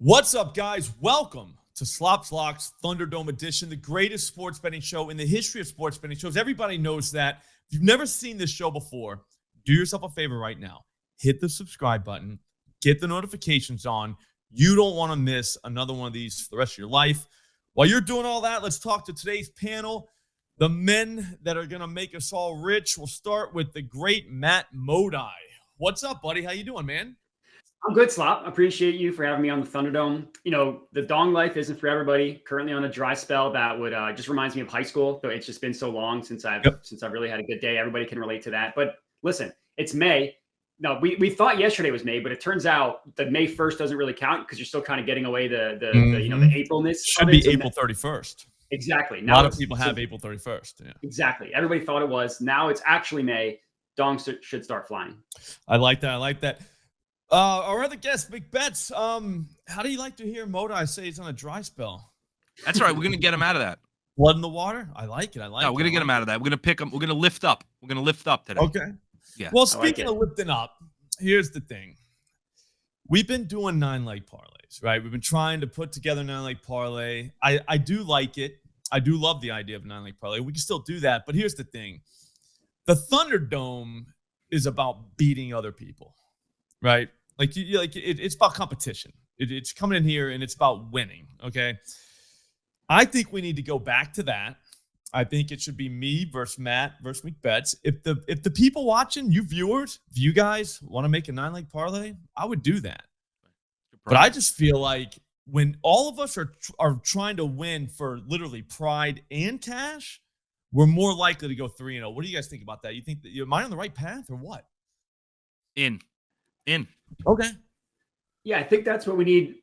What's up, guys? Welcome to Slop's Locks Thunderdome edition, the greatest sports betting show in the history of sports betting shows. Everybody knows that. If you've never seen this show before, do yourself a favor right now. Hit the subscribe button. Get the notifications on. You don't want to miss another one of these for the rest of your life. While you're doing all that, let's talk to today's panel, the men that are going to make us all rich. We'll start with the great Matt Modi. What's up, buddy? How you doing, man? I'm good, Slop. Appreciate you for having me on the Thunderdome. You know, the dong life isn't for everybody. Currently on a dry spell that would just reminds me of high school. Though it's just been so long since I've really had a good day. Everybody can relate to that. But listen, it's May. No, we thought yesterday was May, but it turns out that May 1st doesn't really count because you're still kind of getting away the Aprilness. Should be April 31st. Exactly. Now a lot of people have April 31st. Yeah. Exactly. Everybody thought it was. Now it's actually May. Dongs should start flying. I like that. Our other guest, Big Bets. How do you like to hear Modi say he's on a dry spell? That's all right. We're gonna get him out of that. Blood in the water. I like it. No, we're gonna get him out of that. We're gonna pick him. We're gonna lift up. We're gonna lift up today. Okay. Yeah. Well, speaking of lifting up, here's the thing. We've been doing 9-leg parlays, right? We've been trying to put together 9-leg parlay. I do like it. I do love the idea of 9-leg parlay. We can still do that, but here's the thing. The Thunderdome is about beating other people, right? It's about competition. It's coming in here and it's about winning. Okay. I think we need to go back to that. I think it should be me versus Matt versus McBets. If the people watching, you viewers, if you guys want to make a 9-leg parlay, I would do that. But I just feel like when all of us are trying to win for literally pride and cash, we're more likely to go 3-0. What do you guys think about that? You think that am I on the right path or what? In. Okay. Yeah, I think that's what we need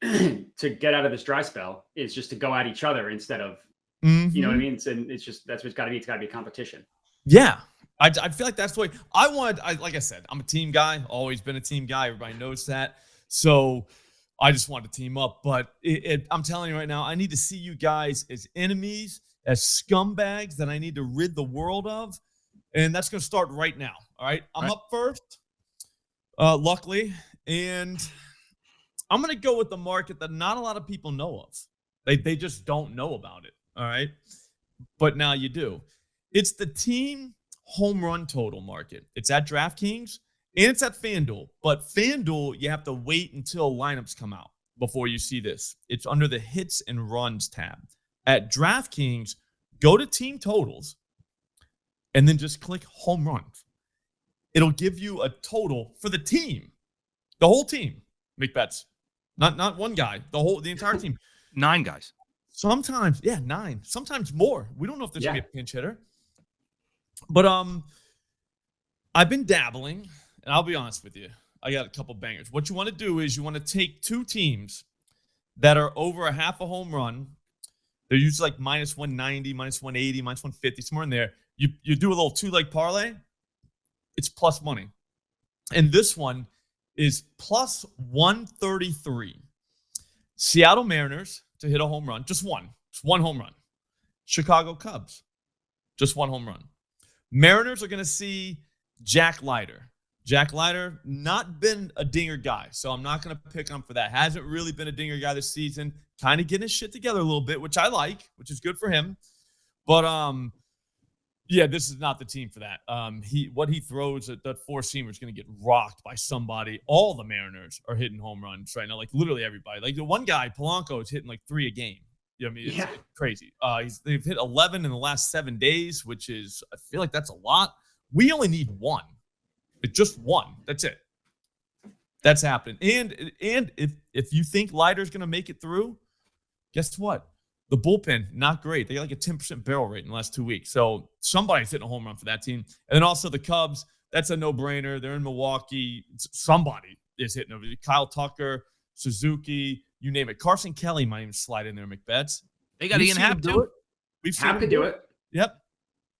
to get out of this dry spell is just to go at each other instead of, you know what I mean? It's just, that's what it's got to be. It's got to be a competition. Yeah. I feel like that's the way like I said, I'm a team guy, always been a team guy. Everybody knows that. So I just wanted to team up, but I'm telling you right now, I need to see you guys as enemies, as scumbags that I need to rid the world of. And that's going to start right now. All right. I'm up first. Luckily, and I'm going to go with the market that not a lot of people know of. They just don't know about it, all right? But now you do. It's the team home run total market. It's at DraftKings, and it's at FanDuel. But FanDuel, you have to wait until lineups come out before you see this. It's under the hits and runs tab. At DraftKings, go to team totals, and then just click home runs. It'll give you a total for the team, the whole team. McBets, not one guy, the entire team. 9 guys. Sometimes, 9. Sometimes more. We don't know if there's gonna be a pinch hitter. But I've been dabbling, and I'll be honest with you. I got a couple bangers. What you want to do is you want to take 2 teams that are over a half a home run. They're usually like minus 190, minus 180, minus 150, somewhere in there. You do a little 2-leg parlay. It's plus money. And this one is plus 133. Seattle Mariners to hit a home run. Just one. Just one home run. Chicago Cubs. Just one home run. Mariners are going to see Jack Leiter. Jack Leiter, not been a dinger guy, so I'm not going to pick him for that. Hasn't really been a dinger guy this season. Kind of getting his shit together a little bit, which I like, which is good for him. But, yeah, this is not the team for that. What he throws at that 4-seamer is going to get rocked by somebody. All the Mariners are hitting home runs right now, like literally everybody. Like the one guy, Polanco, is hitting like 3 a game. You know what I mean? It's crazy. They've hit 11 in the last 7 days, which is, I feel like that's a lot. We only need 1. It's just 1. That's it. That's happening. And if you think Leiter's going to make it through, guess what? The bullpen, not great. They got like a 10% barrel rate in the last 2 weeks. So somebody's hitting a home run for that team. And then also the Cubs, that's a no-brainer. They're in Milwaukee. Somebody is hitting over. Kyle Tucker, Suzuki, you name it. Carson Kelly might even slide in there, McBets. They got Ian Happ too. We've seen him do it. Yep.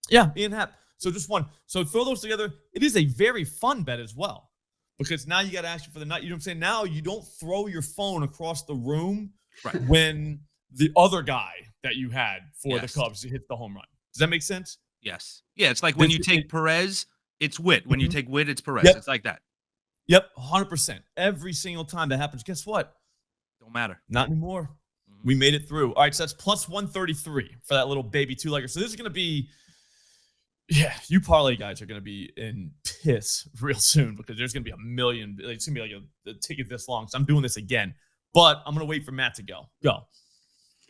Yeah, Ian Happ. So just one. So throw those together. It is a very fun bet as well. Because now you got to ask you for the night. You know what I'm saying? Now you don't throw your phone across the room when the other guy that you had for the Cubs hit the home run. Does that make sense? Yes. Yeah, it's like when you take Perez, it's Witt. When you take Witt, it's Perez. It's like that. Yep, 100%. Every single time that happens, guess what? Don't matter. Not anymore. We made it through. All right, so that's plus 133 for that little baby two-legger. So this is going to be, you parlay guys are going to be in piss real soon because there's going to be a million. It's going to be like a ticket this long. So I'm doing this again. But I'm going to wait for Matt to go. Go.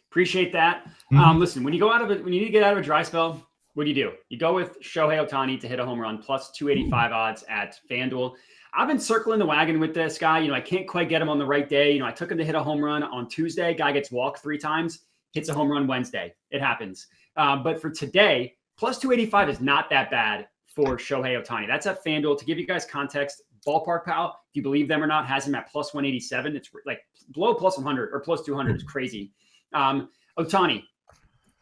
Appreciate that. Listen, when you need to get out of a dry spell, what do? You go with Shohei Ohtani to hit a home run, plus 285 odds at FanDuel. I've been circling the wagon with this guy. I can't quite get him on the right day. I took him to hit a home run on Tuesday. Guy gets walked 3 times, hits a home run Wednesday. It happens. But for today, plus 285 is not that bad for Shohei Ohtani. That's at FanDuel. To give you guys context, Ballpark Pal, if you believe them or not, has him at plus 187. It's like below plus 100 or plus 200 is crazy. Ohtani,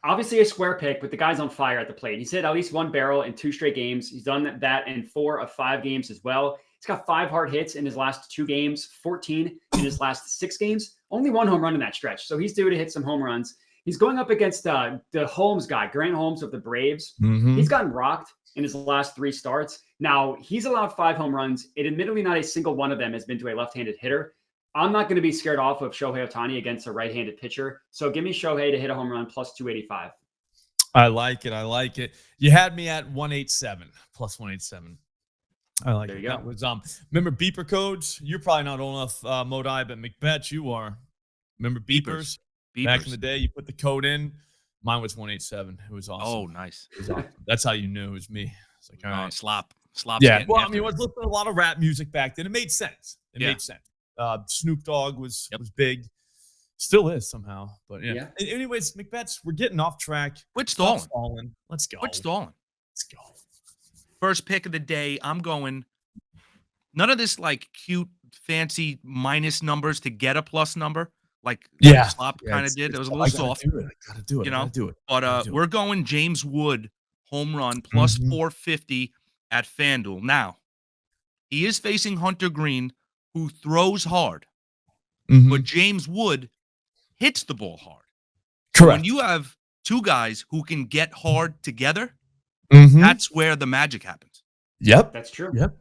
obviously a square pick, but the guy's on fire at the plate. He's hit at least 1 barrel in 2 straight games. He's done that in 4 of 5 games as well. He's got 5 hard hits in his last 2 games, 14 in his last 6 games. Only 1 home run in that stretch. So he's due to hit some home runs. He's going up against the Holmes guy, Grant Holmes of the Braves. He's gotten rocked in his last 3 starts. Now, he's allowed 5 home runs. Admittedly, not a single one of them has been to a left-handed hitter. I'm not going to be scared off of Shohei Ohtani against a right-handed pitcher. So give me Shohei to hit a home run plus 285. I like it. You had me at 187, plus 187. I like it. That was remember beeper codes? You're probably not old enough, Modai, but McBeth, you are. Remember beepers? Back in the day, you put the code in. Mine was 187. It was awesome. Oh, nice. It was awesome. That's how you knew it was me. It's like, all right. Slop. Yeah. Well, I mean, I was listening to a lot of rap music back then. It made sense. It made sense. Snoop Dogg was big. Still is somehow. But yeah. Anyways, McBeth, we're getting off track. Quit stalling. Let's go. Quit stalling. Let's go. First pick of the day, I'm going. None of this like cute, fancy minus numbers to get a plus number, like Slop kind of did. It was a little soft. I gotta do it. But we're going James Wood home run plus 450 at FanDuel. Now, he is facing Hunter Green, who throws hard, but James Wood hits the ball hard. Correct. When you have 2 guys who can get hard together, that's where the magic happens. Yep. That's true. Yep.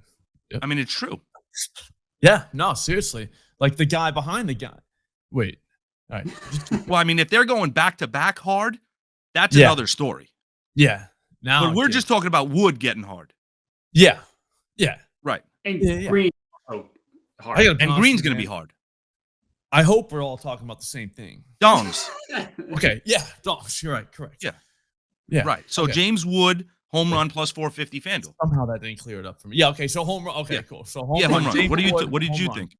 I mean, it's true. Yeah. No, seriously. Like the guy behind the guy. Wait. All right. Well, I mean, if they're going back-to-back hard, that's another story. Yeah. Now, but we're just talking about Wood getting hard. Yeah. Yeah. Right. And Green, hard. And Green's going to be hard. I hope we're all talking about the same thing. Dongs. Okay. Yeah. Dongs. You're right. Correct. Yeah. Yeah. Right. So James Wood, home run plus 450 FanDuel. Somehow that didn't clear it up for me. Yeah. Okay. So home run. Okay. Cool. So home run. Home run. James What did you run. think?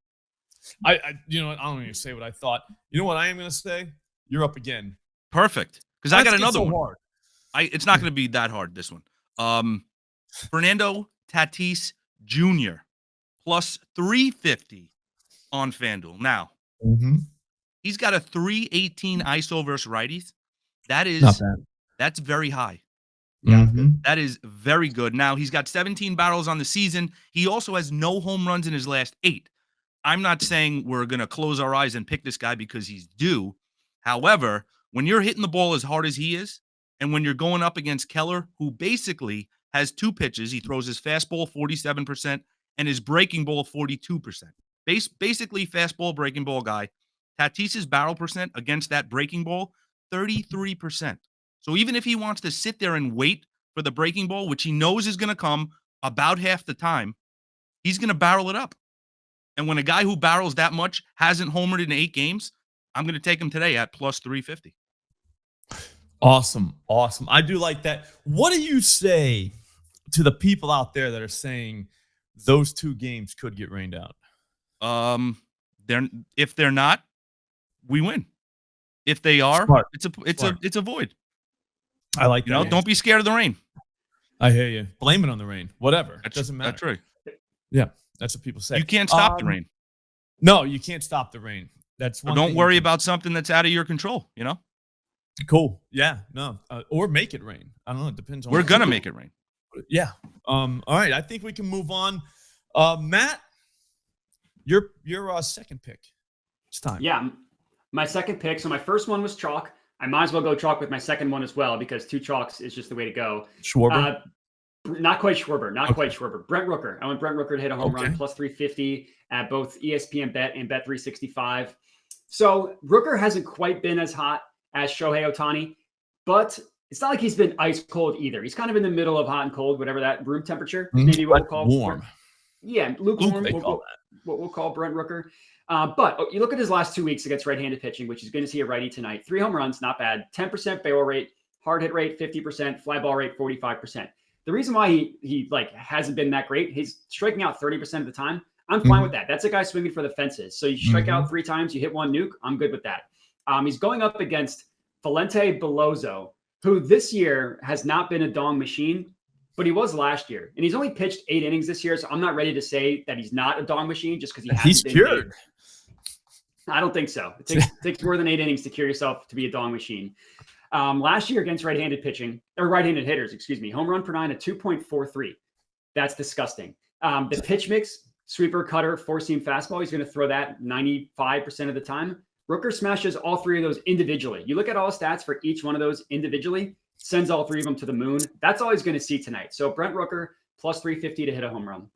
You know what? I don't even say what I thought. You know what I am going to say? You're up again. Perfect. Because I got another so one. Hard. It's not going to be that hard, this one. Fernando Tatis Jr. plus 350 on FanDuel. Now, he's got a 318 ISO versus righties. That's very high. That is very good. Now, he's got 17 barrels on the season. He also has no home runs in his last 8. I'm not saying we're going to close our eyes and pick this guy because he's due. However, when you're hitting the ball as hard as he is, and when you're going up against Keller, who basically has 2 pitches, he throws his fastball 47% and his breaking ball 42%. Basically, fastball, breaking ball guy. Tatis's barrel percent against that breaking ball, 33%. So even if he wants to sit there and wait for the breaking ball, which he knows is going to come about half the time, he's going to barrel it up. And when a guy who barrels that much hasn't homered in 8 games, I'm going to take him today at plus 350. Awesome. I do like that. What do you say to the people out there that are saying those 2 games could get rained out? If they're not, we win. If they are, it's a void. I like that. Don't be scared of the rain. I hear you. Blame it on the rain. Whatever. It doesn't matter. That's right. Yeah, that's what people say. You can't stop the rain. No, you can't stop the rain. That's one. Don't worry about something that's out of your control. Cool. Yeah. No. Or make it rain. I don't know. It depends on. We're gonna make it rain. Yeah. All right. I think we can move on. Matt, your second pick. It's time. Yeah, my second pick. So my first one was chalk. I might as well go chalk with my second one as well because 2 chalks is just the way to go. Schwarber. Not quite Schwarber. Quite Schwarber. Brent Rooker. I want Brent Rooker to hit a home run plus 350 at both ESPN Bet and Bet365. So Rooker hasn't quite been as hot as Shohei Ohtani, but it's not like he's been ice cold either. He's kind of in the middle of hot and cold, whatever that room temperature, maybe what we'll call warm. Yeah, lukewarm. What we'll call Brent Rooker. But you look at his last 2 weeks against right-handed pitching, which is going to see a righty tonight. 3 home runs, not bad. 10% barrel rate, hard hit rate 50%, fly ball rate 45%. The reason why he like hasn't been that great, he's striking out 30% of the time. I'm fine with that. That's a guy swinging for the fences. So you strike out 3 times, you hit 1 nuke. I'm good with that. He's going up against Valente Belozo, who this year has not been a dong machine, but he was last year. And he's only pitched 8 innings this year, so I'm not ready to say that he's not a dong machine just because he's cured. I don't think so. It takes more than 8 innings to cure yourself to be a dong machine. Last year against right-handed pitching, or right-handed hitters, excuse me, home run per 9 at 2.43. That's disgusting. The pitch mix, sweeper, cutter, 4-seam fastball, he's going to throw that 95% of the time. Rooker smashes all 3 of those individually. You look at all stats for each one of those individually, sends all 3 of them to the moon. That's all he's going to see tonight. So Brent Rooker plus 350 to hit a home run.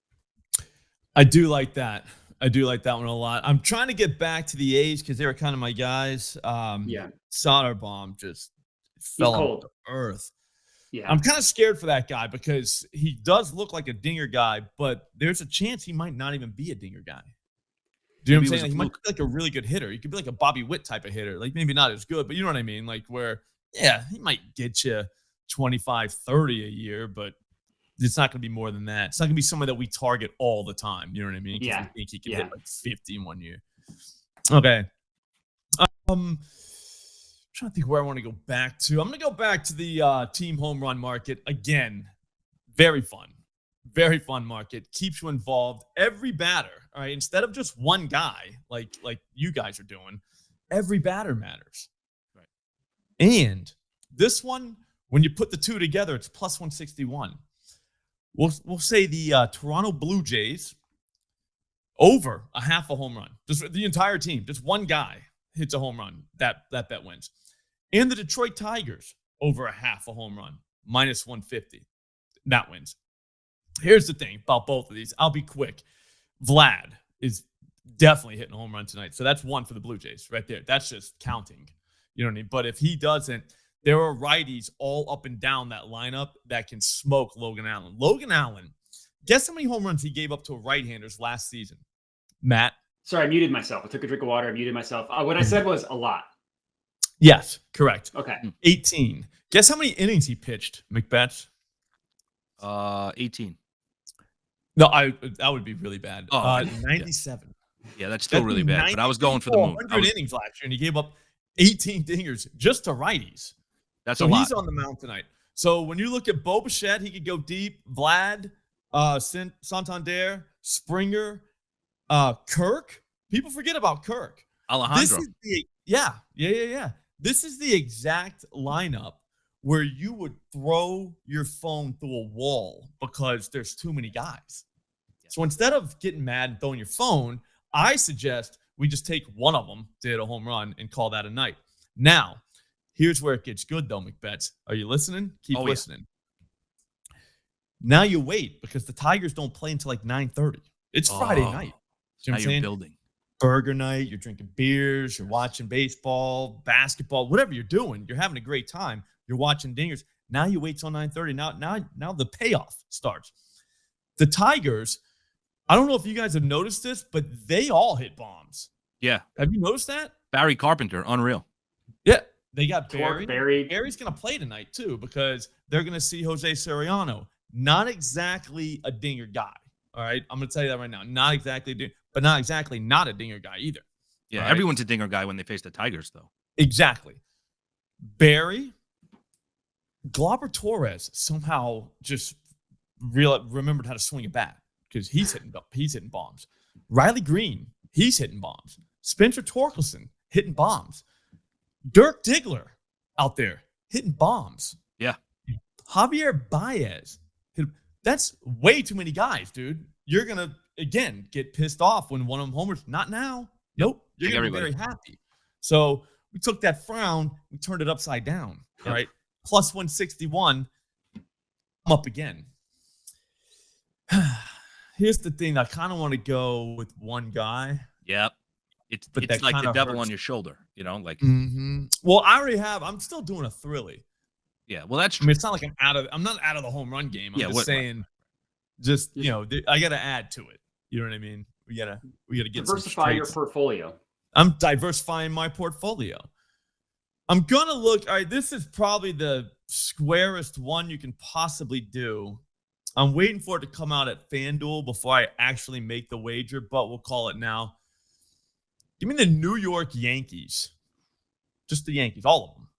I do like that. I do like that one a lot. I'm trying to get back to the A's because they were kind of my guys. Soderbaum just fell on the earth. Yeah, I'm kind of scared for that guy because he does look like a dinger guy, but there's a chance he might not even be a dinger guy. Do you know what I'm saying? Like, he might be like a really good hitter. He could be like a Bobby Witt type of hitter. Like maybe not as good, but you know what I mean? Like where, yeah, he might get you 25, 30 a year, but it's not going to be more than that. It's not going to be someone that we target all the time. You know what I mean? Yeah. We think he can hit like 50 in 1 year. Okay. I'm trying to think where I want to go back to. I'm going to go back to the team home run market again. Very fun. Very fun market. Keeps you involved. Every batter, all right, instead of just one guy like you guys are doing, every batter matters. Right. And this one, when you put the 2 together, it's plus 161. We'll say the Toronto Blue Jays over a half a home run. Just the entire team, just one guy hits a home run. That bet wins. And the Detroit Tigers over a half a home run, minus 150. That wins. Here's the thing about both of these. I'll be quick. Vlad is definitely hitting a home run tonight. So that's 1 for the Blue Jays right there. That's just counting. You know what I mean? But if he doesn't, there are righties all up and down that lineup that can smoke Logan Allen. Logan Allen, guess how many home runs he gave up to right-handers last season? Matt? Sorry, I muted myself. I took a drink of water. I muted myself. What I said was a lot. Yes, correct. Okay. 18. Guess how many innings he pitched, McBeth? 18. No, that would be really bad. 97. Yeah, that's still really bad. But I was going for the moon. 100 innings last year, and he gave up 18 dingers just to righties. That's so a lot. He's on the mound tonight. So when you look at Bo Bichette, he could go deep. Vlad, Santander, Springer, Kirk. People forget about Kirk. Alejandro. This is the exact lineup where you would throw your phone through a wall because there's too many guys. So instead of getting mad and throwing your phone, I suggest we just take one of them to hit a home run and call that a night. Now, here's where it gets good, though, McBetts. Are you listening? Keep listening. Yeah. Now you wait because the Tigers don't play until like 9:30. It's Friday night. You know what I'm saying? Building. Burger night. You're drinking beers. You're watching baseball, basketball, whatever you're doing. You're having a great time. You're watching dingers. Now you wait till 9:30. Now the payoff starts. The Tigers, I don't know if you guys have noticed this, but they all hit bombs. Yeah. Have you noticed that? Barry Carpenter, unreal. Yeah. They got Barry. Barry's going to play tonight, too, because they're going to see Jose Soriano. Not exactly a dinger guy. All right? I'm going to tell you that right now. Not exactly, but not exactly not a dinger guy either. Yeah, right? Everyone's a dinger guy when they face the Tigers, though. Exactly. Barry, Glauber Torres somehow just remembered how to swing a bat because he's hitting bombs. Riley Green, he's hitting bombs. Spencer Torkelson hitting bombs. Dirk Diggler out there hitting bombs. Yeah. Javier Baez. That's way too many guys, dude. You're going to, again, get pissed off when one of them homers. Not now. Nope. You're going to be very happy. So we took that frown, we turned it upside down. All right. Plus 161. I'm up again. Here's the thing. I kind of want to go with one guy. Yep. It's that like the kinda devil hurts. on your shoulder, like. Well, I already have. I'm still doing a thrilly. Yeah, well, that's I true. mean, it's not like I'm not out of the home run game. I'm Yeah, just saying, just I got to add to it. You know what I mean? We gotta get diversify your portfolio. I'm diversifying my portfolio. I'm gonna look. All right, this is probably the squarest one you can possibly do. I'm waiting for it to come out at FanDuel before I actually make the wager, but we'll call it now. Give me the New York Yankees. Just the Yankees, all of them.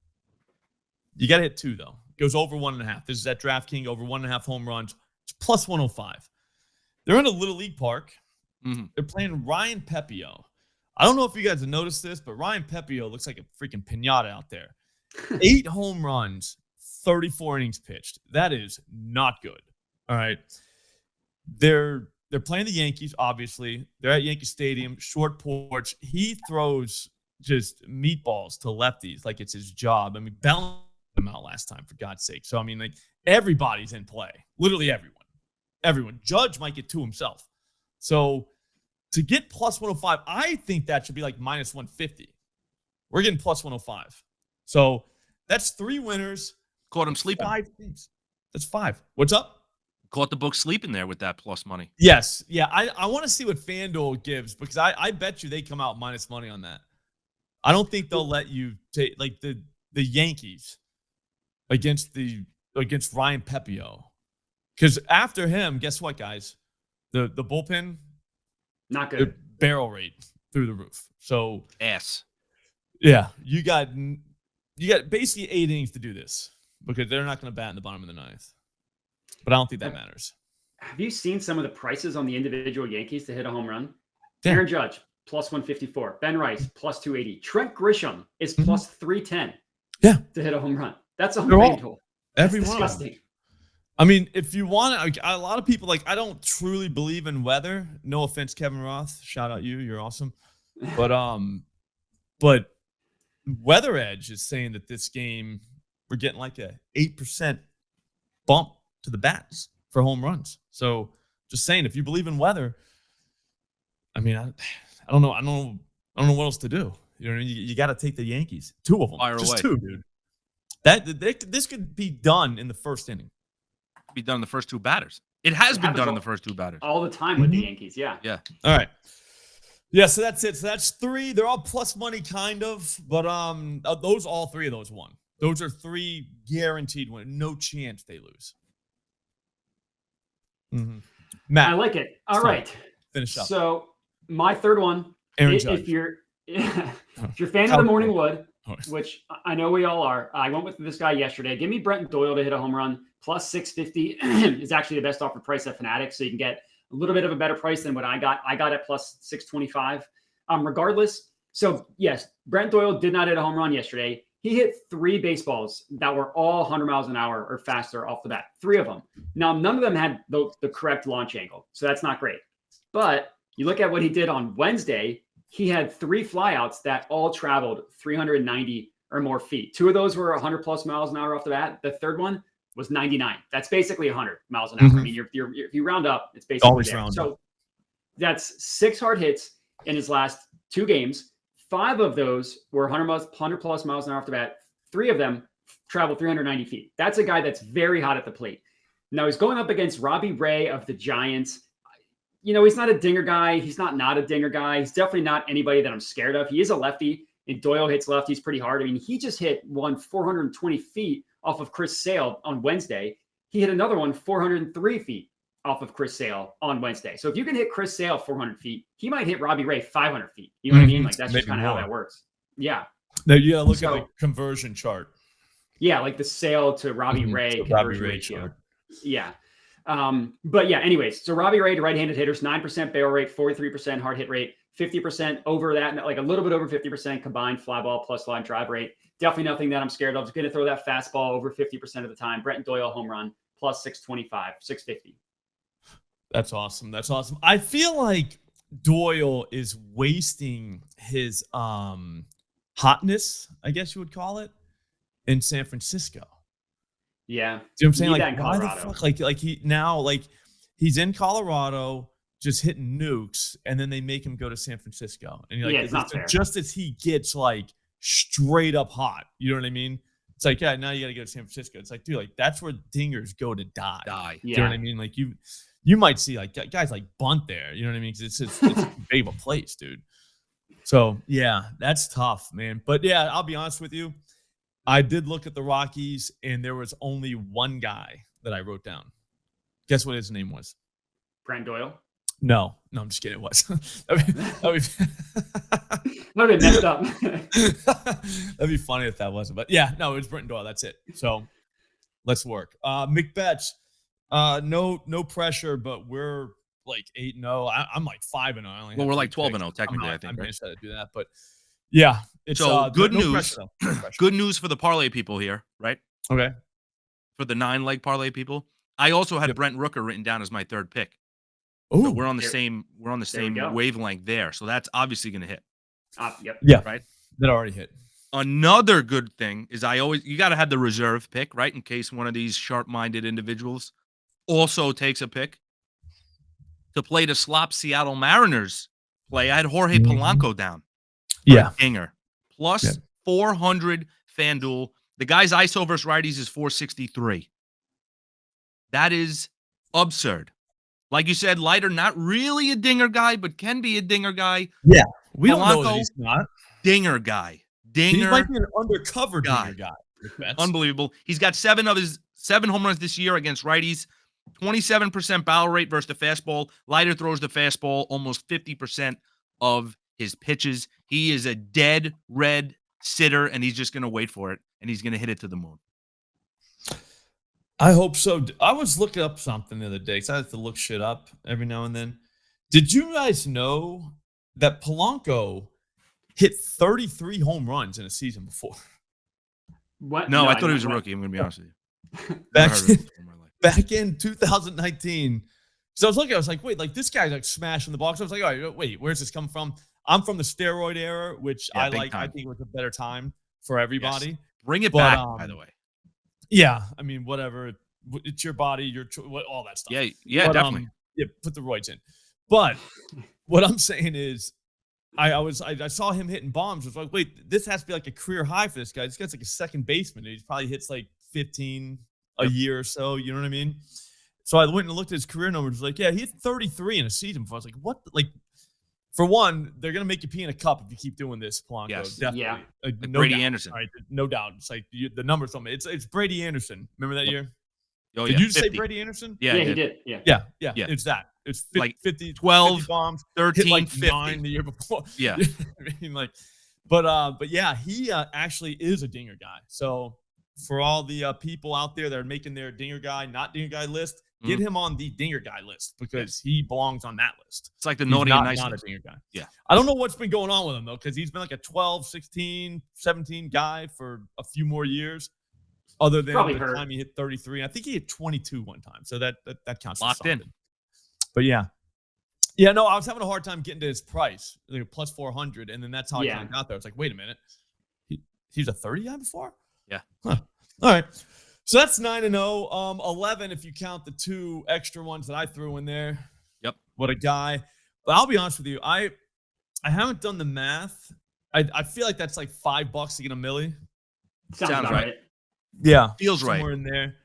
You got to hit 2, though. It goes over 1.5. This is at DraftKings, over 1.5 home runs. It's plus 105. They're in a Little League park. They're playing Ryan Pepio. I don't know if you guys have noticed this, but Ryan Pepio looks like a freaking pinata out there. 8 home runs, 34 innings pitched. That is not good. All right. They're playing the Yankees, obviously. They're at Yankee Stadium, short porch. He throws just meatballs to lefties like it's his job. I mean, Bellingham him out last time, for God's sake. So, I mean, like, everybody's in play. Literally everyone. Everyone. Judge might get 2 himself. So, to get plus 105, I think that should be like minus 150. We're getting plus 105. So, that's 3 winners. Caught him sleeping. 5 things. That's 5. What's up? Caught the book sleeping there with that plus money. Yes. Yeah, I want to see what FanDuel gives because I bet you they come out minus money on that. I don't think they'll let you take like the Yankees against Ryan Pepio. Because after him, guess what, guys? The bullpen, not good. Barrel rate through the roof. So ass. Yeah, you got basically 8 innings to do this because they're not going to bat in the bottom of the 9th. But I don't think that matters. Have you seen some of the prices on the individual Yankees to hit a home run? Yeah. Aaron Judge, plus 154. Ben Rice, plus 280. Trent Grisham is plus 310 to hit a home run. That's on FanDuel. That's disgusting. I mean, if you want, a lot of people, I don't truly believe in weather. No offense, Kevin Roth. Shout out you. You're awesome. But Weather Edge is saying that this game, we're getting like a 8% bump to the bats for home runs. So just saying, if you believe in weather, I mean, I don't know. I don't know what else to do. You know what I mean? You got to take the Yankees. 2 of them. Fire just away. 2, dude. This could be done in the first inning. Be done in the first 2 batters. It has been done in the first 2 batters. All the time with the Yankees, yeah. Yeah. All right. Yeah, so that's it. So that's 3. They're all plus money, kind of. But all 3 of those won. Those are 3 guaranteed wins. No chance they lose. Matt, I like it. All right. Finish up. So my third one, Aaron Judge. if you're a fan of the Morning Wood, which I know we all are, I went with this guy yesterday. Give me Brenton Doyle to hit a home run. Plus 650 is actually the best offer price at Fanatics. So you can get a little bit of a better price than what I got. I got it plus 625. Regardless. So yes, Brent Doyle did not hit a home run yesterday. He hit 3 baseballs that were all 100 miles an hour or faster off the bat. 3 of them. Now, none of them had the correct launch angle. So that's not great. But you look at what he did on Wednesday, he had 3 flyouts that all traveled 390 or more feet. 2 of those were 100 plus miles an hour off the bat. The third one was 99. That's basically 100 miles an hour. I mean, if you round up, it's basically always there. round so up. That's 6 hard hits in his last 2 games. 5 of those were 100 plus miles an hour off the bat. 3 of them traveled 390 feet. That's a guy that's very hot at the plate. Now he's going up against Robbie Ray of the Giants. He's not a dinger guy. He's not a dinger guy. He's definitely not anybody that I'm scared of. He is a lefty, and Doyle hits lefties pretty hard. I mean, he just hit one 420 feet off of Chris Sale on Wednesday. He hit another one 403 feet off of Chris Sale on Wednesday. So if you can hit Chris Sale 400 feet, he might hit Robbie Ray 500 feet. You know what I mean? Like, that's just kind of how that works. Yeah. Now you gotta look at the conversion chart. Yeah, like the Sale to Robbie Ray conversion ratio. Chart. Yeah. But yeah, anyways, so Robbie Ray to right-handed hitters, 9% barrel rate, 43% hard hit rate, 50% over that, like a little bit over 50% combined fly ball plus line drive rate. Definitely nothing that I'm scared of. Just going to throw that fastball over 50% of the time. Brenton Doyle home run plus 625, 650. That's awesome. That's awesome. I feel like Doyle is wasting his hotness, I guess you would call it, in San Francisco. Yeah. See what I'm saying? Like, why the fuck? He's in Colorado, just hitting nukes, and then they make him go to San Francisco. And you're like, it's not fair. Just as he gets like straight up hot, you know what I mean? It's like, yeah, now you got to go to San Francisco. It's like, dude, like that's where dingers go to die. Yeah. You know what I mean? Like you might see like guys like bunt there. You know what I mean? Because it's big of a place, dude. So yeah, that's tough, man. But yeah, I'll be honest with you. I did look at the Rockies, and there was only one guy that I wrote down. Guess what his name was? Brent Doyle. No, I'm just kidding. It was. That'd be messed up. That'd be funny if that wasn't. But yeah, no, it was Britton Doyle. That's it. So let's work. McBetts, no pressure, but we're like 8-0. I'm like 5-0. Well, we're like 12-0 technically. I think. I'm right? To do that, but yeah, it's so good no news. Pressure, no pressure. Good news for the parlay people here, right? Okay. For the 9-leg parlay people, I also had Brent Rooker written down as my third pick. Oh, so we're on the same wavelength there. So that's obviously going to hit. Yep. Yeah. Right. That already hit. Another good thing is you got to have the reserve pick, right? In case one of these sharp-minded individuals also takes a pick to play the Slop Seattle Mariners play. I had Jorge Polanco down. Yeah. Dinger. Plus 400 FanDuel. The guy's ISO versus righties is 463. That is absurd. Like you said, Leiter, not really a dinger guy, but can be a dinger guy. Yeah. We Polanco, don't know that he's not. Dinger guy. Dinger. He might be an undercover dinger guy. Unbelievable. He's got 7 of his 7 home runs this year against righties. 27% barrel rate versus the fastball. Leiter throws the fastball almost 50% of his pitches. He is a dead red sitter, and he's just going to wait for it, and he's going to hit it to the moon. I hope so. I was looking up something the other day because I have to look shit up every now and then. Did you guys know that Polanco hit 33 home runs in a season before? What? No, I thought he was a rookie. I'm going to be honest with you. Back in 2019. So I was looking, I was like, wait, like this guy's like smashing the box. I was like, all right, wait, where's this come from? I'm from the steroid era, which I like. Time. I think it was a better time for everybody. Yes. Bring it back, by the way. Yeah, I mean, whatever. It's your body, your all that stuff. Yeah, definitely. Put the roids in. But what I'm saying is, I saw him hitting bombs. I was like, wait, this has to be like a career high for this guy. This guy's like a second baseman. He probably hits like 15 a year or so. You know what I mean? So I went and looked at his career numbers. Like, yeah, he hit 33 in a season before. I was like, what? Like, for one, they're gonna make you pee in a cup if you keep doing this, Polanco. Yes. Definitely. Yeah. No Brady doubt. Anderson. All right, no doubt. It's like the numbers don't make it's Brady Anderson. Remember that year? Oh, Did you 50. say Brady Anderson? Yeah, he did. Yeah. It's that. It's 50, like 50, 12, 50 bombs, 13, hit like 50. 9 the year before. Yeah. I mean, like, but yeah, he actually is a dinger guy. So for all the people out there that are making their dinger guy, not dinger guy list, get him on the dinger guy list because he belongs on that list. It's like the naughty and nice. Not a dinger guy. Yeah. I don't know what's been going on with him though, because he's been like a 12, 16, 17 guy for a few more years. Other than the time he hit 33. I think he hit 22 one time. So that counts. Locked in. But yeah. Yeah, no, I was having a hard time getting to his price, like plus 400, and then that's how I kind of got there. It's like, wait a minute, he's a 30 guy before? Yeah. Huh. All right. So that's 9-0. 11 if you count the 2 extra ones that I threw in there. Yep. What a guy. But I'll be honest with you, I haven't done the math. I feel like that's like $5 to get a milli. Sounds right. Yeah. Feels somewhere in there.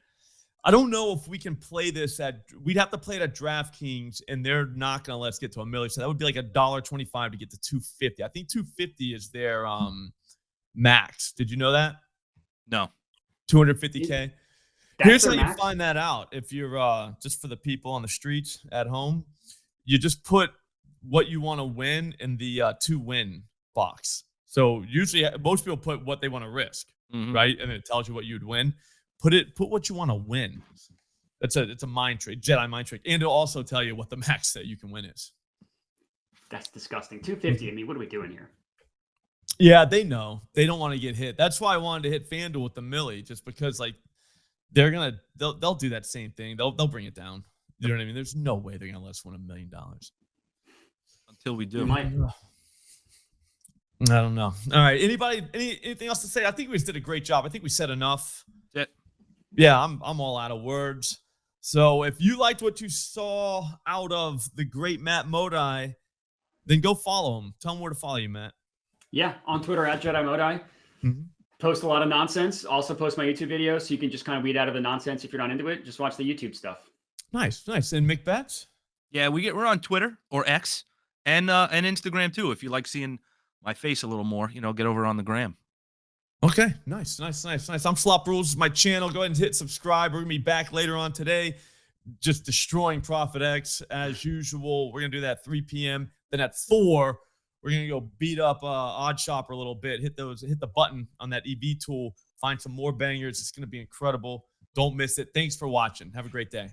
I don't know if we can play this we'd have to play it at DraftKings, and they're not going to let us get to a milli. So that would be like $1.25 to get to 250. I think 250 is their max. Did you know that? No. 250K. Here's how you find that out. If you're just for the people on the streets at home, you just put what you want to win in the to win box. So usually most people put what they want to risk, right? And it tells you what you'd win. Put what you want to win. It's a mind trick, Jedi mind trick. And it'll also tell you what the max that you can win is. That's disgusting. 250. I mean, what are we doing here? Yeah, they know. They don't want to get hit. That's why I wanted to hit FanDuel with the milli, just because like they'll do that same thing. They'll bring it down. You know what I mean? There's no way they're gonna let us win $1 million. Until we do. I don't know. All right. Anything else to say? I think we just did a great job. I think we said enough. That's it. Yeah, I'm all out of words. So if you liked what you saw out of the great Matt Modi, then go follow him. Tell him where to follow you, Matt. Yeah, on Twitter at Jedi Modi. Mm-hmm. Post a lot of nonsense. Also post my YouTube videos so you can just kind of weed out of the nonsense if you're not into it. Just watch the YouTube stuff. Nice. And Macbeth? Yeah, we're on Twitter or X and Instagram too. If you like seeing my face a little more, get over on the gram. Okay, nice. I'm Slop Rules. This is my channel. Go ahead and hit subscribe. We're going to be back later on today, just destroying Profit X as usual. We're going to do that at 3 p.m. Then at 4, we're going to go beat up Odd Shopper a little bit. Hit the button on that EV tool. Find some more bangers. It's going to be incredible. Don't miss it. Thanks for watching. Have a great day.